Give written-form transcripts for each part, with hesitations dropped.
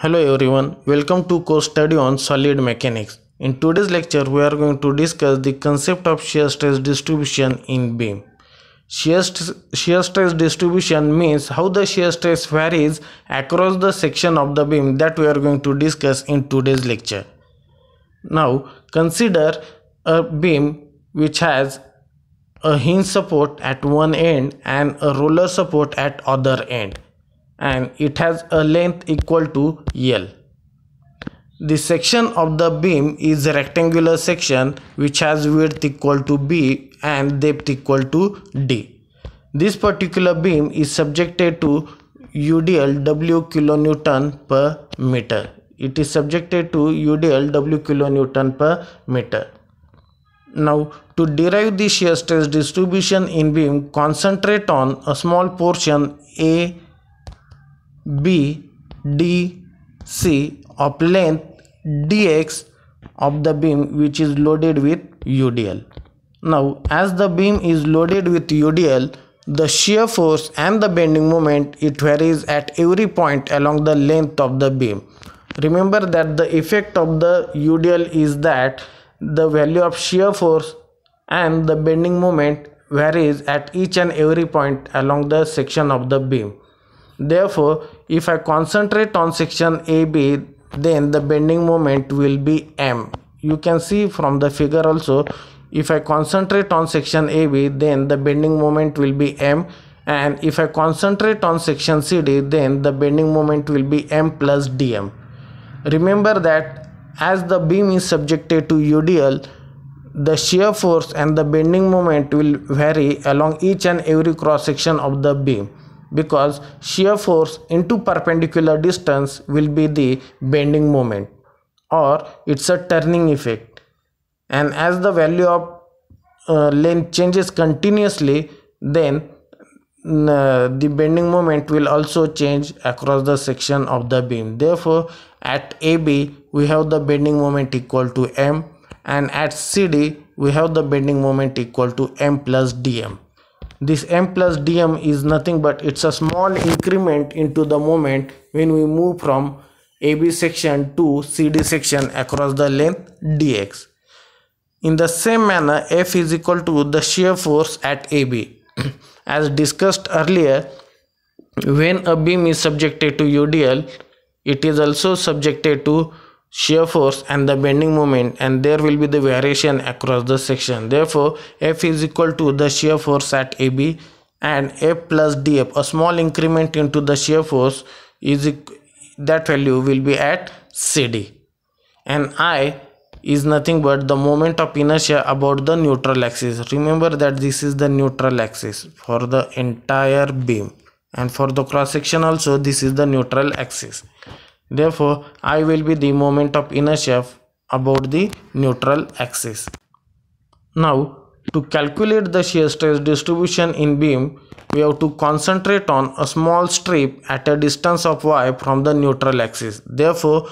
Hello everyone, welcome to course study on solid mechanics. In today's lecture, we are going to discuss the concept of shear stress distribution in beam. Shear stress distribution means how the shear stress varies across the section of the beam that we are going to discuss in today's lecture. Now, consider a beam which has a hinge support at one end and a roller support at other end, and it has a length equal to L. The section of the beam is a rectangular section which has width equal to B and depth equal to D. This particular beam is subjected to UDL W kilonewton per meter. It is subjected to UDL W kilonewton per meter. Now, to derive the shear stress distribution in beam, concentrate on a small portion A, B, D, C of length dx of the beam which is loaded with UDL. Now, as the beam is loaded with UDL, the shear force and the bending moment, it varies at every point along the length of the beam. Remember that the effect of the UDL is that the value of shear force and the bending moment varies at each and every point along the section of the beam. Therefore, if I concentrate on section AB, then the bending moment will be M. You can see from the figure also, if I concentrate on section AB, then the bending moment will be M, and if I concentrate on section CD, then the bending moment will be M plus dm. Remember that as the beam is subjected to UDL, the shear force and the bending moment will vary along each and every cross section of the beam, because shear force into perpendicular distance will be the bending moment, or it's a turning effect. And as the value of length changes continuously, then the bending moment will also change across the section of the beam. Therefore, at AB we have the bending moment equal to M, and at CD we have the bending moment equal to M plus dm. This M plus dm is nothing but it's a small increment into the moment when we move from AB section to CD section across the length dx. In the same manner, F is equal to the shear force at AB. As discussed earlier, when a beam is subjected to UDL, it is also subjected to shear force and the bending moment, and there will be the variation across the section. Therefore, F is equal to the shear force at AB, and F plus df, a small increment into the shear force, is that value will be at CD, and I is nothing but the moment of inertia about the neutral axis. Remember that this is the neutral axis for the entire beam, and for the cross section also this is the neutral axis. Therefore, I will be the moment of inertia about the neutral axis. Now, to calculate the shear stress distribution in beam, we have to concentrate on a small strip at a distance of y from the neutral axis. Therefore,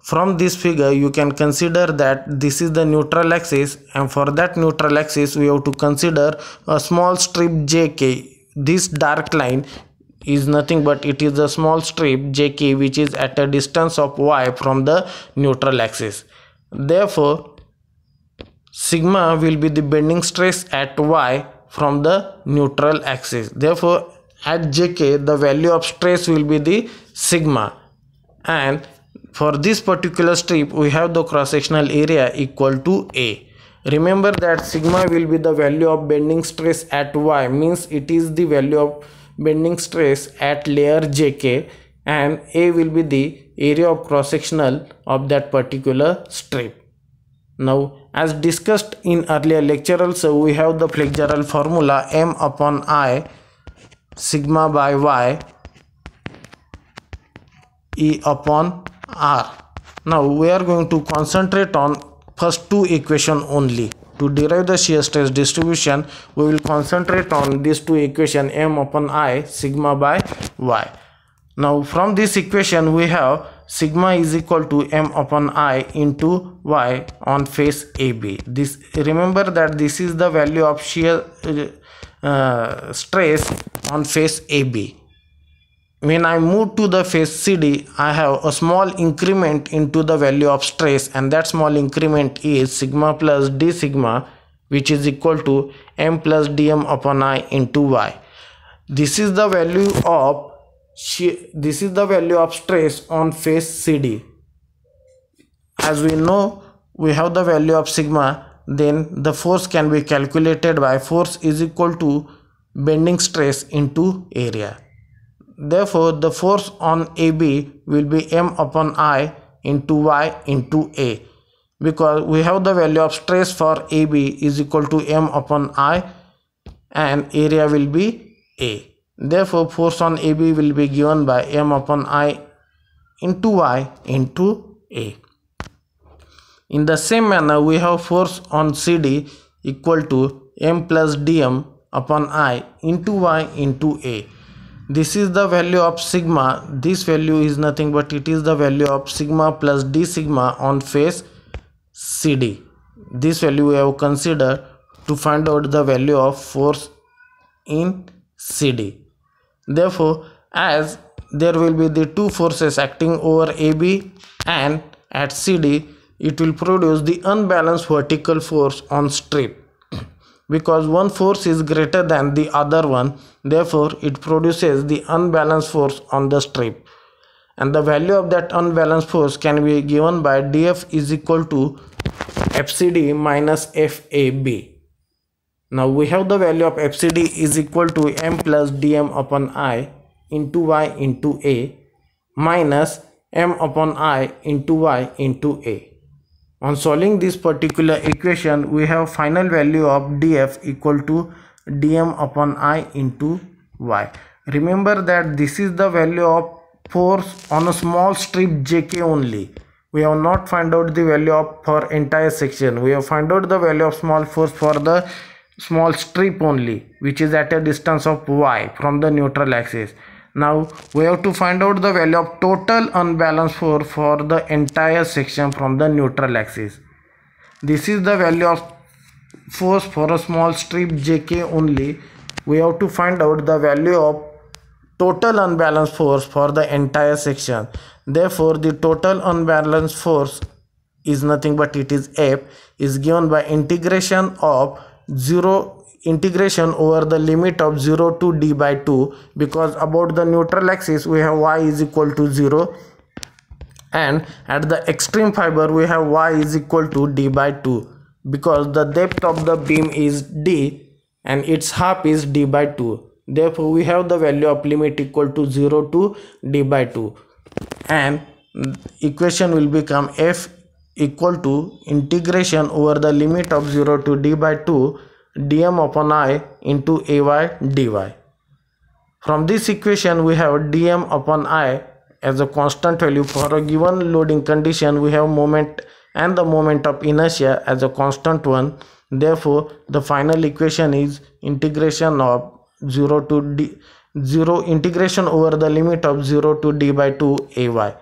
from this figure you can consider that this is the neutral axis, and for that neutral axis we have to consider a small strip JK. This dark line is nothing but it is a small strip JK which is at a distance of y from the neutral axis. Therefore, sigma will be the bending stress at y from the neutral axis. Therefore, at JK the value of stress will be the sigma, and for this particular strip we have the cross sectional area equal to A. Remember that sigma will be the value of bending stress at y, means it is the value of bending stress at layer JK, and A will be the area of cross sectional of that particular strip. Now, as discussed in earlier lecture also, we have the flexural formula M upon I sigma by y E upon R. Now we are going to concentrate on first two equations only. To derive the shear stress distribution, we will concentrate on these two equations, M upon I sigma by y. Now from this equation we have sigma is equal to M upon I into y on face AB. This, remember that this is the value of shear stress on face AB. when I move to the face CD, I have a small increment into the value of stress, and that small increment is sigma plus d sigma, which is equal to m plus dm upon I into y. This is the value of stress on face CD. As we know, we have the value of sigma, then the force can be calculated by force is equal to bending stress into area. Therefore, the force on AB will be m upon I into y into A, because we have the value of stress for AB is equal to m upon I and area will be A. Therefore, force on AB will be given by m upon I into y into A. In the same manner, we have force on CD equal to m plus dm upon I into y into A. This is the value of sigma. This value is nothing but it is the value of sigma plus d sigma on face CD. This value we have considered to find out the value of force in CD. Therefore, as there will be the two forces acting over AB and at CD, it will produce the unbalanced vertical force on strip. Because one force is greater than the other one, therefore it produces the unbalanced force on the strip, and the value of that unbalanced force can be given by dF is equal to FCD minus FAB. Now we have the value of FCD is equal to m plus dm upon I into y into A minus m upon I into y into A. On solving this particular equation, we have final value of dF equal to dm upon I into y. Remember that this is the value of force on a small strip JK only. We have not found out the value of for entire section. We have found out the value of small force for the small strip only, which is at a distance of y from the neutral axis. Now we have to find out the value of total unbalanced force for the entire section from the neutral axis. This is the value of force for a small strip JK only. We have to find out the value of total unbalanced force for the entire section. Therefore, the total unbalanced force is nothing but it is F is given by integration of integration over the limit of 0 to d by 2, because about the neutral axis we have y is equal to 0 and at the extreme fiber we have y is equal to d by 2, because the depth of the beam is d and its half is d by 2. Therefore, we have the value of limit equal to 0 to d by 2, and equation will become F equal to integration over the limit of 0 to d by 2 dm upon I into ay dy. From this equation we have dm upon I as a constant value. For a given loading condition we have moment and the moment of inertia as a constant one. Therefore, the final equation is integration of 0 integration over the limit of 0 to d by 2 ay.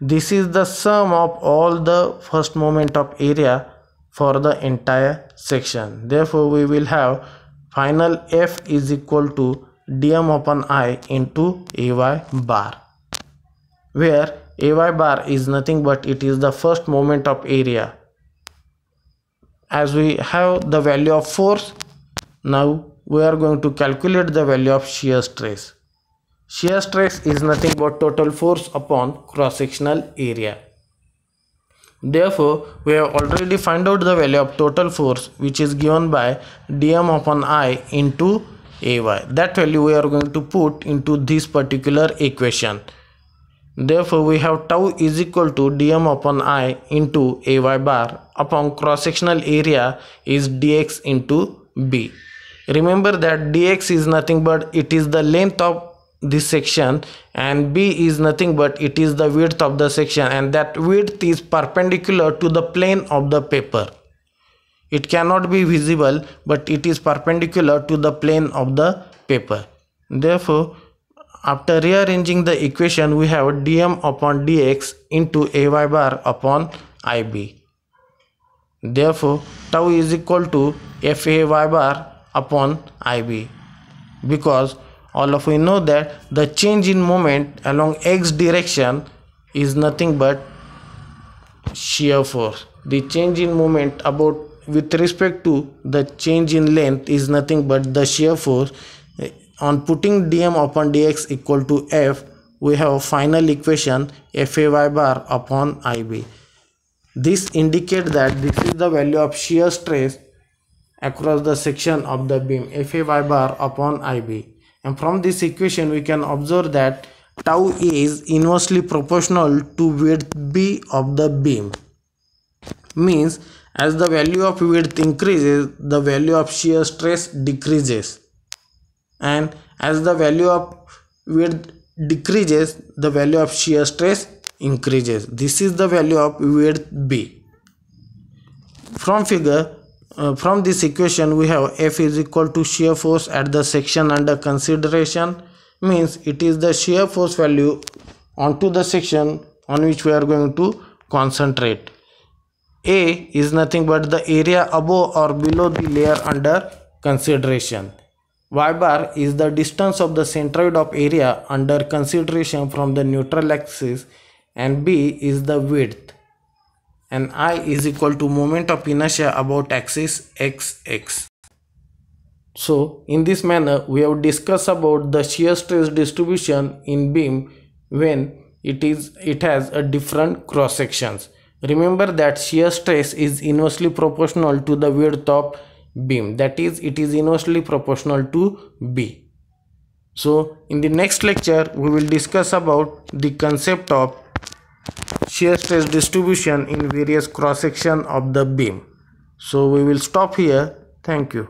This is the sum of all the first moment of area for the entire section. Therefore, we will have final F is equal to dm upon I into ay bar, where ay bar is nothing but it is the first moment of area. As we have the value of force, now we are going to calculate the value of shear stress. Shear stress is nothing but total force upon cross-sectional area. Therefore, we have already found out the value of total force, which is given by dm upon I into ay. That value we are going to put into this particular equation. Therefore, we have tau is equal to dm upon I into ay bar upon cross-sectional area is dx into b. Remember that dx is nothing but it is the length of this section and b is nothing but it is the width of the section, and that width is perpendicular to the plane of the paper. It cannot be visible, but it is perpendicular to the plane of the paper. Therefore, after rearranging the equation, we have dm upon dx into ay bar upon ib. Therefore, tau is equal to fay bar upon ib, because all of you know that the change in moment along x direction is nothing but shear force. The change in moment about with respect to the change in length is nothing but the shear force. On putting dm upon dx equal to F, we have a final equation Fay bar upon Ib. This indicates that this is the value of shear stress across the section of the beam, Fay bar upon Ib. And from this equation we can observe that tau is inversely proportional to width b of the beam. Means as the value of width increases, the value of shear stress decreases, and as the value of width decreases, the value of shear stress increases. This is the value of width b. From this equation we have F is equal to shear force at the section under consideration. Means it is the shear force value onto the section on which we are going to concentrate. A is nothing but the area above or below the layer under consideration. Y bar is the distance of the centroid of area under consideration from the neutral axis, and B is the width, and I is equal to moment of inertia about axis xx. So in this manner we have discussed about the shear stress distribution in beam when it has a different cross sections. Remember that shear stress is inversely proportional to the width of beam, that is, it is inversely proportional to B. So in the next lecture we will discuss about the concept of shear stress distribution in various cross section of the beam. So we will stop here. Thank you.